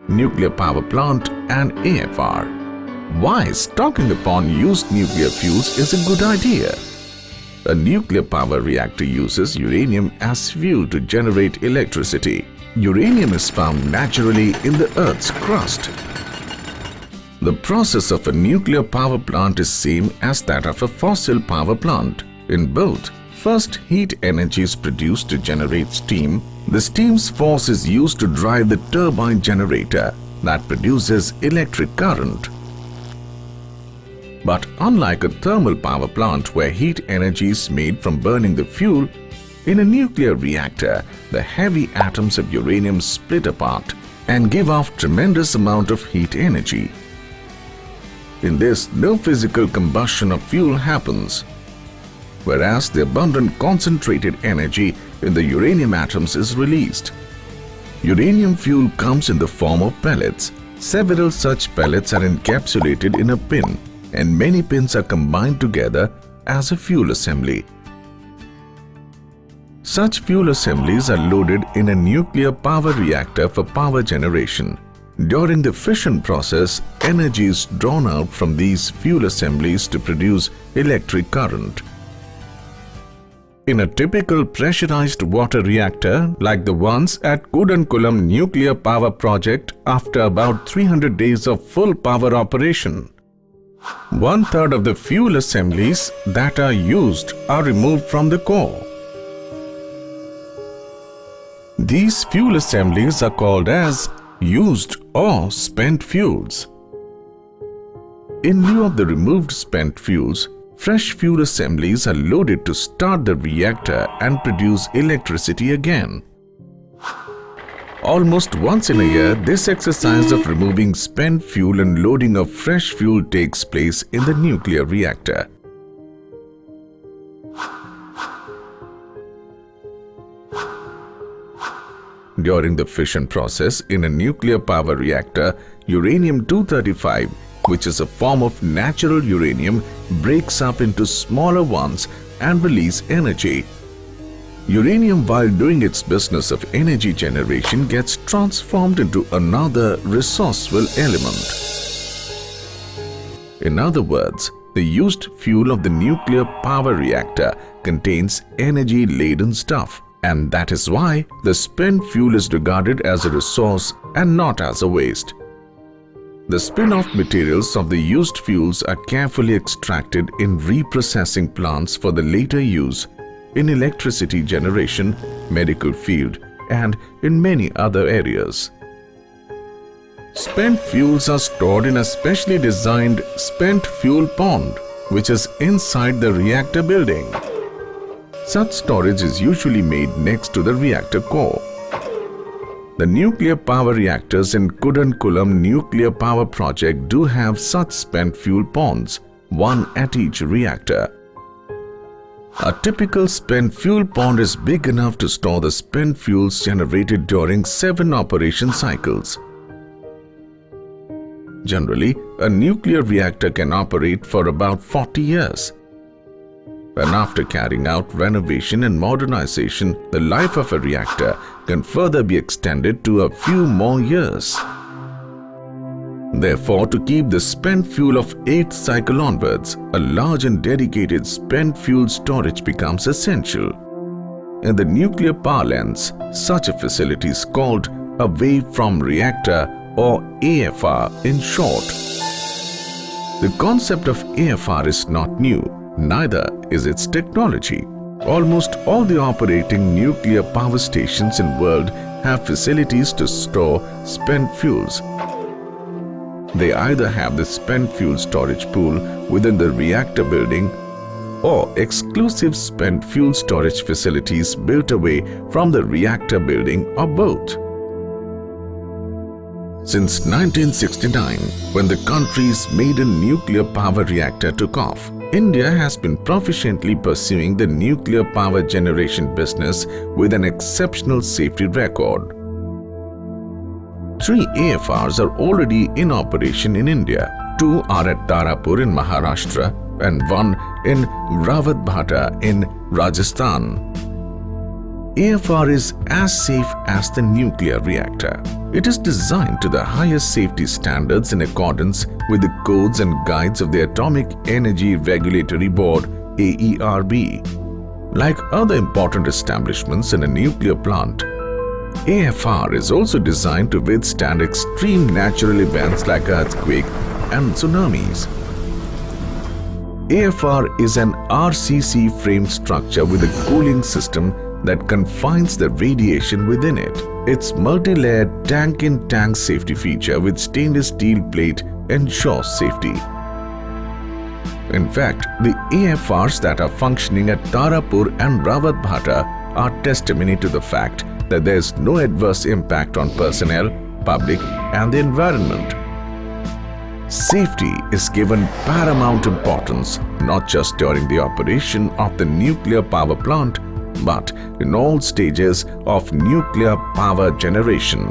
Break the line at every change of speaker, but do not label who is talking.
nuclear power plant and AFR. Why stocking upon used nuclear fuels is a good idea? A nuclear power reactor uses uranium as fuel to generate electricity. Uranium is found naturally in the Earth's crust. The process of a nuclear power plant is same as that of a fossil power plant. In both, first heat energy is produced to generate steam. The steam's force is used to drive the turbine generator that produces electric current. But unlike a thermal power plant where heat energy is made from burning the fuel, in a nuclear reactor, the heavy atoms of uranium split apart and give off tremendous amount of heat energy. In this, no physical combustion of fuel happens, whereas the abundant concentrated energy in the uranium atoms is released. Uranium fuel comes in the form of pellets. Several such pellets are encapsulated in a pin, and many pins are combined together as a fuel assembly. Such fuel assemblies are loaded in a nuclear power reactor for power generation. During the fission process, energy is drawn out from these fuel assemblies to produce electric current. In a typical pressurized water reactor like the ones at Kudankulam Nuclear Power Project, after about 300 days of full power operation, 1/3 of the fuel assemblies that are used are removed from the core. These fuel assemblies are called as used or spent fuels. In lieu of the removed spent fuels, fresh fuel assemblies are loaded to start the reactor and produce electricity again. Almost once in a year, this exercise of removing spent fuel and loading of fresh fuel takes place in the nuclear reactor. During the fission process in a nuclear power reactor, uranium-235, which is a form of natural uranium, breaks up into smaller ones and release energy. Uranium, while doing its business of energy generation, gets transformed into another resourceful element. In other words, the used fuel of the nuclear power reactor contains energy-laden stuff, and that is why the spent fuel is regarded as a resource and not as a waste. The spin-off materials of the used fuels are carefully extracted in reprocessing plants for the later use in electricity generation, medical field, and in many other areas. Spent fuels are stored in a specially designed spent fuel pond, which is inside the reactor building. Such storage is usually made next to the reactor core. The nuclear power reactors in Kudankulam Nuclear Power Project do have such spent fuel ponds, one at each reactor. A typical spent fuel pond is big enough to store the spent fuels generated during 7 operation cycles. Generally, a nuclear reactor can operate for about 40 years. And after carrying out renovation and modernization, the life of a reactor can further be extended to a few more years. Therefore, to keep the spent fuel of 8th cycle onwards, a large and dedicated spent fuel storage becomes essential. In the nuclear parlance, such a facility is called away from reactor, or AFR in short. The concept of AFR is not new, neither is its technology. Almost all the operating nuclear power stations in the world have facilities to store spent fuels. They either have the spent fuel storage pool within the reactor building or exclusive spent fuel storage facilities built away from the reactor building, or both. Since 1969, when the country's maiden nuclear power reactor took off, India has been proficiently pursuing the nuclear power generation business with an exceptional safety record. 3 AFRs are already in operation in India. 2 are at Tarapur in Maharashtra and 1 in Rawatbhata in Rajasthan. AFR is as safe as the nuclear reactor. It is designed to the highest safety standards in accordance with the codes and guides of the Atomic Energy Regulatory Board (AERB). Like other important establishments in a nuclear plant, AFR is also designed to withstand extreme natural events like earthquake and tsunamis. AFR is an RCC frame structure with a cooling system that confines the radiation within it. Its multi-layered tank-in-tank safety feature with stainless steel plate ensures safety. In fact, the AFRs that are functioning at Tarapur and Rawatbhata are testimony to the fact that there is no adverse impact on personnel, public and the environment. Safety is given paramount importance not just during the operation of the nuclear power plant but in all stages of nuclear power generation.